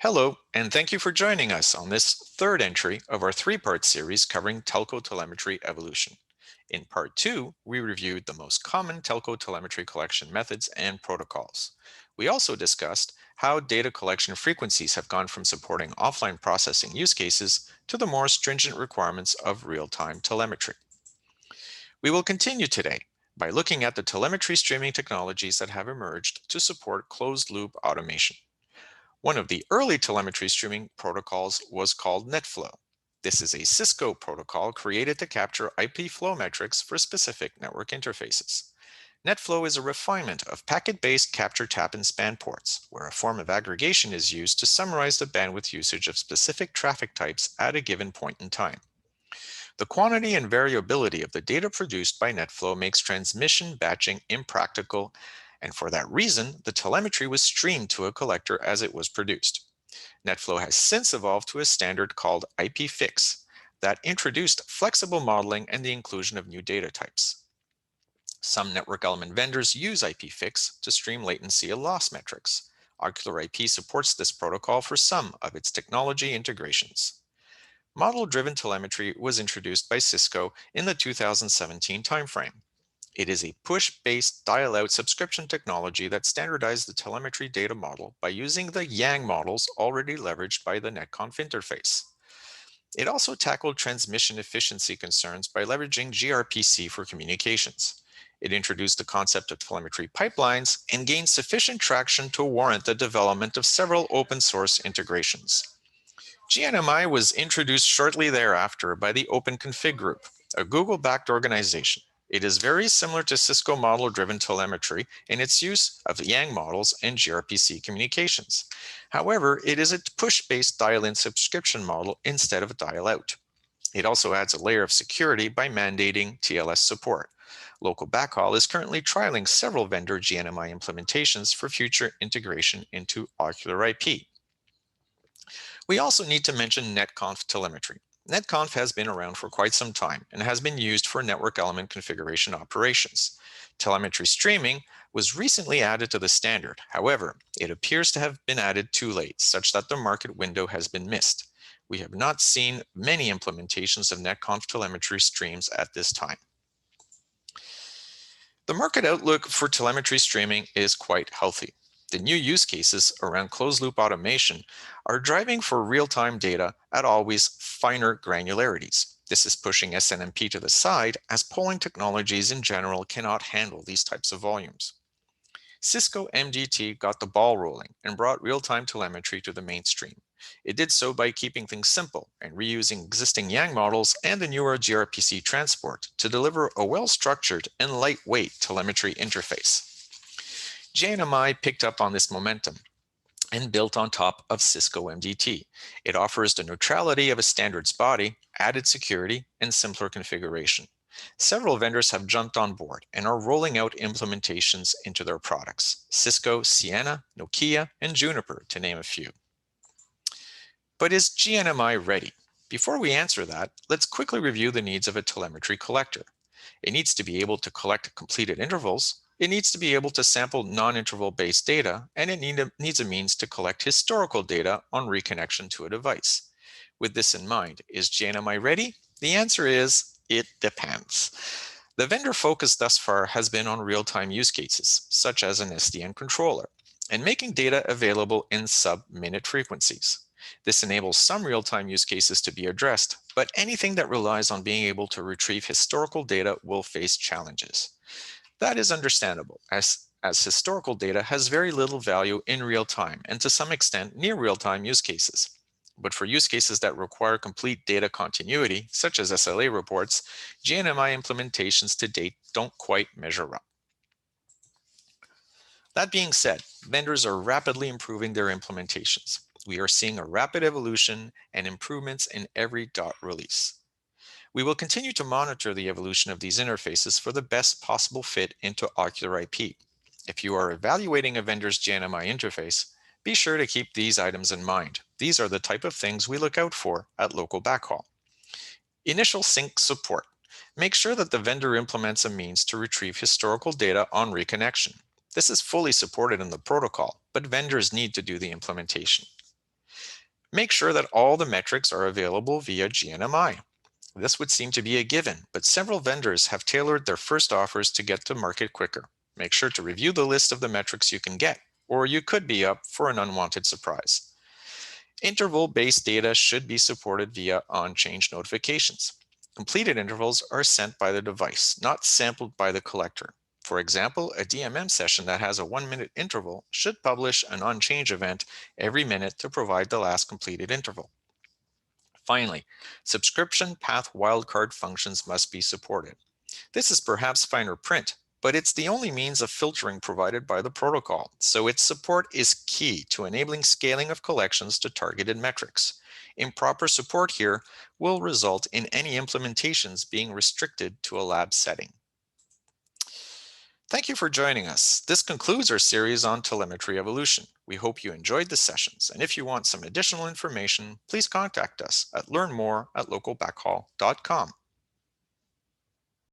Hello, and thank you for joining us on this third entry of our three-part series covering telco telemetry evolution. In part two, we reviewed the most common telco telemetry collection methods and protocols. We also discussed how data collection frequencies have gone from supporting offline processing use cases to the more stringent requirements of real-time telemetry. We will continue today by looking at the telemetry streaming technologies that have emerged to support closed-loop automation. One of the early telemetry streaming protocols was called NetFlow. This is a Cisco protocol created to capture IP flow metrics for specific network interfaces. NetFlow is a refinement of packet-based capture tap and span ports, where a form of aggregation is used to summarize the bandwidth usage of specific traffic types at a given point in time. The quantity and variability of the data produced by NetFlow makes transmission batching impractical, and for that reason, the telemetry was streamed to a collector as it was produced. NetFlow has since evolved to a standard called IPFix that introduced flexible modeling and the inclusion of new data types. Some network element vendors use IPFix to stream latency and loss metrics. Ocular IP supports this protocol for some of its technology integrations. Model-driven telemetry was introduced by Cisco in the 2017 timeframe. It is a push-based dial-out subscription technology that standardized the telemetry data model by using the Yang models already leveraged by the NetConf interface. It also tackled transmission efficiency concerns by leveraging gRPC for communications. It introduced the concept of telemetry pipelines and gained sufficient traction to warrant the development of several open-source integrations. GNMI was introduced shortly thereafter by the Open Config Group, a Google-backed organization. It is very similar to Cisco model-driven telemetry in its use of Yang models and gRPC communications. However, it is a push-based dial-in subscription model instead of a dial-out. It also adds a layer of security by mandating TLS support. Local Backhaul is currently trialing several vendor GNMI implementations for future integration into Ocular IP. We also need to mention NetConf telemetry. NetConf has been around for quite some time and has been used for network element configuration operations. Telemetry streaming was recently added to the standard. However, it appears to have been added too late, such that the market window has been missed. We have not seen many implementations of NetConf telemetry streams at this time. The market outlook for telemetry streaming is quite healthy. The new use cases around closed-loop automation are driving for real-time data at always finer granularities. This is pushing SNMP to the side as polling technologies in general cannot handle these types of volumes. Cisco MDT got the ball rolling and brought real-time telemetry to the mainstream. It did so by keeping things simple and reusing existing Yang models and the newer gRPC transport to deliver a well-structured and lightweight telemetry interface. GNMI picked up on this momentum and built on top of Cisco MDT. It offers the neutrality of a standards body, added security, and simpler configuration. Several vendors have jumped on board and are rolling out implementations into their products: Cisco, Ciena, Nokia, and Juniper, to name a few. But is GNMI ready? Before we answer that, let's quickly review the needs of a telemetry collector. It needs to be able to collect completed intervals, it needs to be able to sample non-interval based data, and it needs a means to collect historical data on reconnection to a device. With this in mind, is GNMI ready? The answer is, it depends. The vendor focus thus far has been on real-time use cases, such as an SDN controller, and making data available in sub-minute frequencies. This enables some real-time use cases to be addressed, but anything that relies on being able to retrieve historical data will face challenges. That is understandable, as historical data has very little value in real time and to some extent near real-time use cases. But for use cases that require complete data continuity, such as SLA reports, GNMI implementations to date don't quite measure up. That being said, vendors are rapidly improving their implementations. We are seeing a rapid evolution and improvements in every dot release. We will continue to monitor the evolution of these interfaces for the best possible fit into Ocular IP. If you are evaluating a vendor's GNMI interface, be sure to keep these items in mind. These are the type of things we look out for at Local Backhaul. Initial sync support. Make sure that the vendor implements a means to retrieve historical data on reconnection. This is fully supported in the protocol, but vendors need to do the implementation. Make sure that all the metrics are available via GNMI. This would seem to be a given, but several vendors have tailored their first offers to get to market quicker. Make sure to review the list of the metrics you can get, or you could be up for an unwanted surprise. Interval-based data should be supported via on-change notifications. Completed intervals are sent by the device, not sampled by the collector. For example, a DMM session that has a 1-minute interval should publish an on-change event every minute to provide the last completed interval. Finally, subscription path wildcard functions must be supported. This is perhaps finer print, but it's the only means of filtering provided by the protocol, so its support is key to enabling scaling of collections to targeted metrics. Improper support here will result in any implementations being restricted to a lab setting. Thank you for joining us. This concludes our series on telemetry evolution. We hope you enjoyed the sessions, and if you want some additional information, please contact us at learnmore@localbackhaul.com.